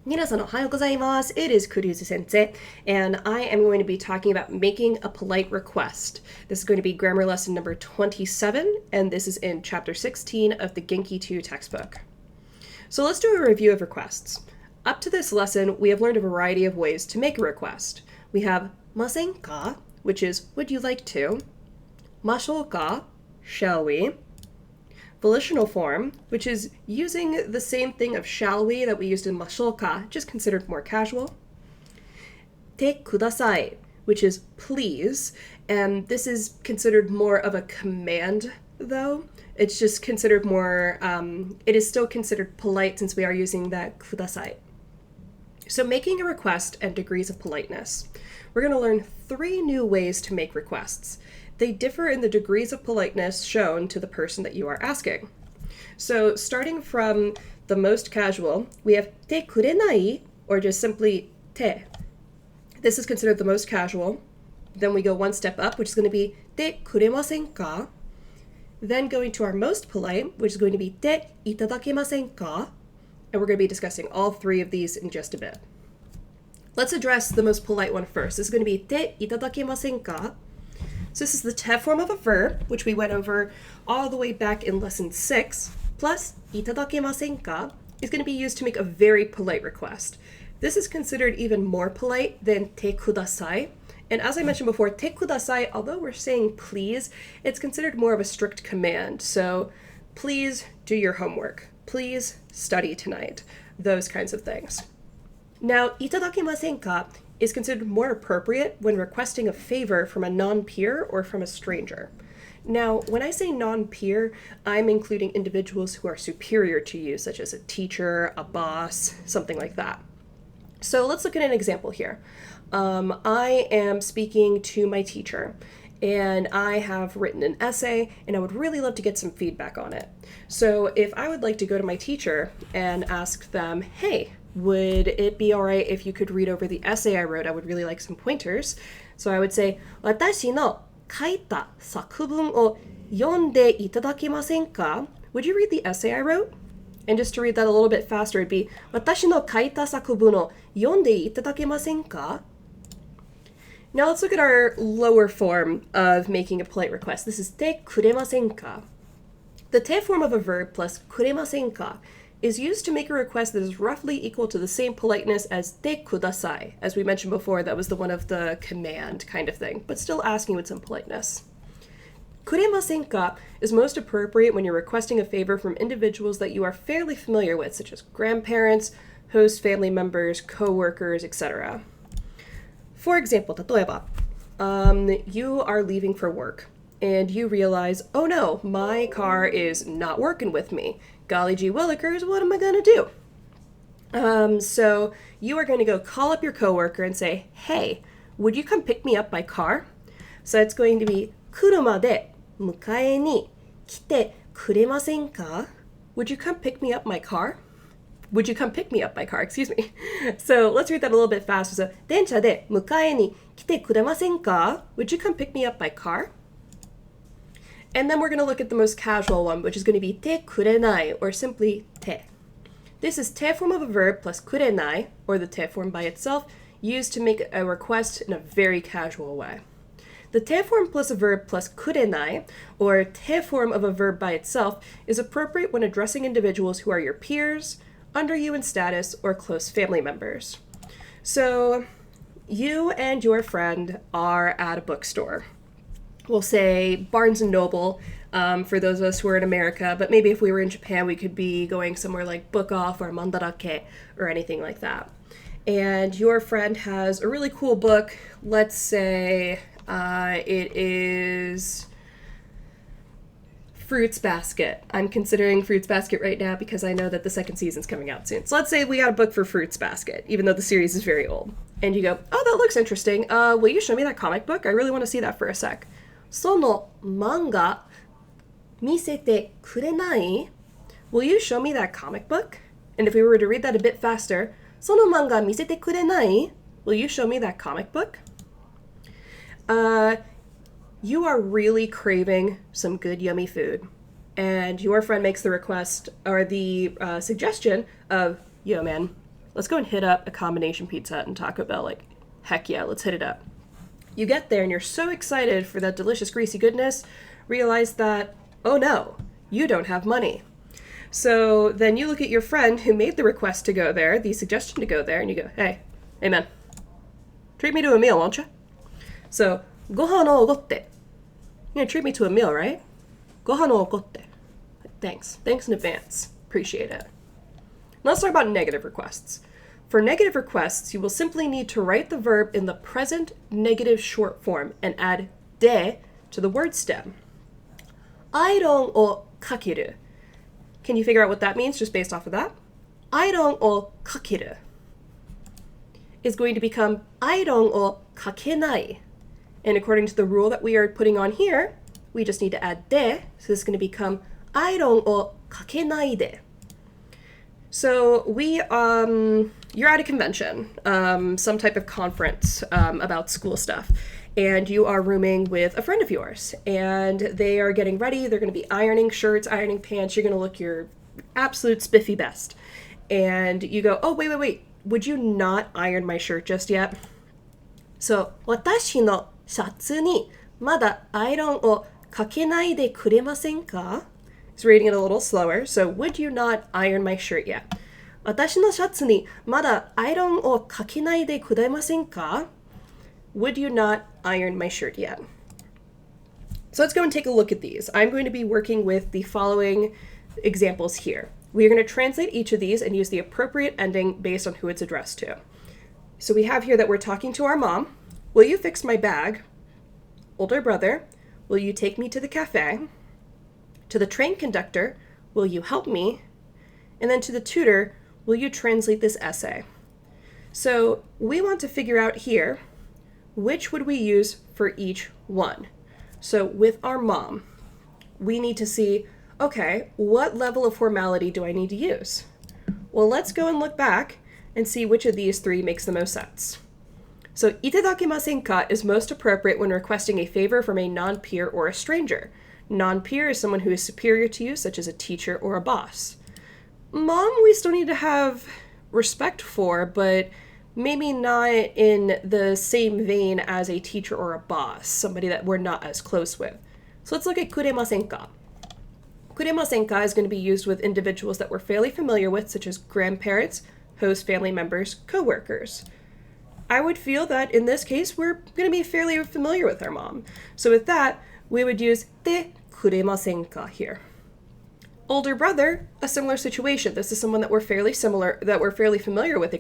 Minasan ohayou gozaimasu. It is Cruz-sensei, and I am going to be talking about making a polite request. This is going to be grammar lesson number 27, and this is in chapter 16 of the Genki 2 textbook. So let's do a review of requests. Up to this lesson, we have learned a variety of ways to make a request. We have masen ka, which is would you like to? Mashou ka, shall we? Volitional form, which is using the same thing of shall we that we used in mashou ka, just considered more casual. Te kudasai, which is please, and this is considered more of a command though. It's just considered more, it is still considered polite since we are using that kudasai. So making a request and degrees of politeness. We're going to learn 3 new ways to make requests. They differ in the degrees of politeness shown to the person that you are asking. So starting from the most casual, we have te kurenai, or just simply te. This is considered the most casual. Then we go one step up, which is going to be te kuremasen ka. Then going to our most polite, which is going to be te itadakimasen ka. And we're going to be discussing all 3 of these in just a bit. Let's address the most polite one first. This is going to be te itadakimasen ka. So this is the te form of a verb, which we went over all the way back in lesson 6, plus itadakimasen ka is going to be used to make a very polite request. This is considered even more polite than te kudasai. And as I mentioned before, te kudasai, although we're saying please, it's considered more of a strict command. So please do your homework. Please study tonight. Those kinds of things. Now, itadakimasen ka is considered more appropriate when requesting a favor from a non-peer or from a stranger. Now, when I say non-peer, I'm including individuals who are superior to you, such as a teacher, a boss, something like that. So let's look at an example here. I am speaking to my teacher, and I have written an essay, and I would really love to get some feedback on it. So if I would like to go to my teacher and ask them, hey, would it be all right if you could read over the essay I wrote? I would really like some pointers. So I would say, 私の書いた作文を読んでいただけませんか? Would you read the essay I wrote? And just to read that a little bit faster, it'd be 私の書いた作文を読んでいただけませんか? Now let's look at our lower form of making a polite request. This is te kuremasen ka. The te form of a verb plus kuremasen ka is used to make a request that is roughly equal to the same politeness as te kudasai. As we mentioned before, that was the one of the command kind of thing, but still asking with some politeness. Kuremasen ka is most appropriate when you're requesting a favor from individuals that you are fairly familiar with, such as grandparents, host family members, co-workers, etc. For example, 例えば, you are leaving for work and you realize, oh no, my car is not working with me. Golly gee willikers, what am I going to do? So you are going to go call up your coworker and say, hey, would you come pick me up by car? So it's going to be, 車で迎えに来てくれませんか? Would you come pick me up my car? Would you come pick me up by car? Excuse me. So let's read that a little bit faster. So, 電車で迎えに来てくれませんか? Would you come pick me up by car? And then we're going to look at the most casual one, which is going to be te kurenai, or simply te. This is te form of a verb plus kurenai, or the te form by itself, used to make a request in a very casual way. The te form plus a verb plus kurenai, or te form of a verb by itself, is appropriate when addressing individuals who are your peers, under you in status, or close family members. So, you and your friend are at a bookstore. We'll say Barnes & Noble for those of us who are in America, but maybe if we were in Japan, we could be going somewhere like Book Off or Mandarake or anything like that. And your friend has a really cool book. Let's say it is Fruits Basket. I'm considering Fruits Basket right now because I know that the second season's coming out soon. So let's say we got a book for Fruits Basket, even though the series is very old. And you go, oh, that looks interesting. Will you show me that comic book? I really want to see that for a sec. その漫画見せてくれない? Will you show me that comic book? And if we were to read that a bit faster, その漫画見せてくれない? Will you show me that comic book? You are really craving some good yummy food, and your friend makes the request or the suggestion of, yo man, let's go and hit up a combination Pizza Hut and Taco Bell. Like, heck yeah, let's hit it up. You get there and you're so excited for that delicious greasy goodness, realize that, oh no, you don't have money. So then you look at your friend who made the request to go there, the suggestion to go there, and you go, hey man, treat me to a meal, won't you? So, ご飯をおごって. You're gonna treat me to a meal, right? ご飯をおごって. Thanks. Thanks in advance. Appreciate it. Now let's talk about negative requests. For negative requests, you will simply need to write the verb in the present negative short form and add de to the word stem. アイロンをかける. Can you figure out what that means just based off of that? アイロンをかける is going to become アイロンをかけない. And according to the rule that we are putting on here, we just need to add de, so this is going to become アイロンをかけないで. So you're at a convention, some type of conference about school stuff, and you are rooming with a friend of yours, and they are getting ready. They're going to be ironing shirts, ironing pants. You're going to look your absolute spiffy best. And you go, oh, wait. Would you not iron my shirt just yet? So, 私のシャツにまだアイロンをかけないでくれませんか? He's reading it a little slower. So, would you not iron my shirt yet? 私のシャツにまだアイロンをかけないでくれませんか? Would you not iron my shirt yet? So let's go and take a look at these. I'm going to be working with the following examples here. We are going to translate each of these and use the appropriate ending based on who it's addressed to. So we have here that we're talking to our mom. Will you fix my bag? Older brother, will you take me to the cafe? To the train conductor, will you help me? And then to the tutor, will you translate this essay? So we want to figure out here, which would we use for each one? So with our mom, we need to see, okay, what level of formality do I need to use? Well, let's go and look back and see which of these three makes the most sense. So, いただけませんか is most appropriate when requesting a favor from a non-peer or a stranger. Non-peer is someone who is superior to you, such as a teacher or a boss. Mom, we still need to have respect for, but maybe not in the same vein as a teacher or a boss, somebody that we're not as close with. So let's look at くれませんか. くれませんか is going to be used with individuals that we're fairly familiar with, such as grandparents, host family members, coworkers. I would feel that in this case, we're going to be fairly familiar with our mom. So with that, we would use でくれませんか here. Older brother, a similar situation. This is someone that we're fairly familiar with,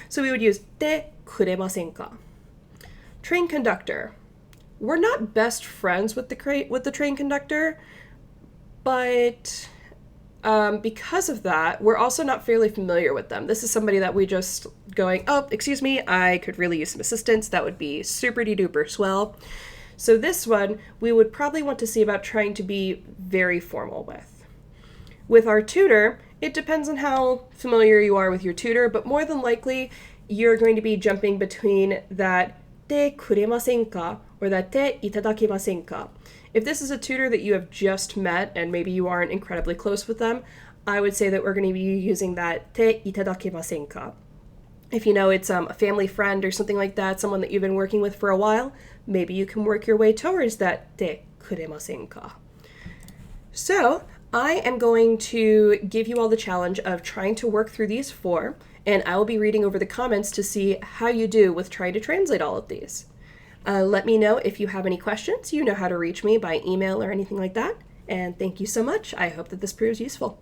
So we would use でくれませんか. Train conductor. We're not best friends with the train conductor, but because of that, we're also not fairly familiar with them. This is somebody that we just going, oh, excuse me, I could really use some assistance. That would be super-de-duper swell. So this one, we would probably want to see about trying to be very formal with. With our tutor, it depends on how familiar you are with your tutor, but more than likely, you're going to be jumping between that でくれませんか or that でいただけませんか. If this is a tutor that you have just met and maybe you aren't incredibly close with them, I would say that we're going to be using that でいただけませんか. If you know it's a family friend or something like that, someone that you've been working with for a while, maybe you can work your way towards that でくれませんか. So, I am going to give you all the challenge of trying to work through these four, and I will be reading over the comments to see how you do with trying to translate all of these. Let me know if you have any questions. You know how to reach me by email or anything like that. And thank you so much. I hope that this proves useful.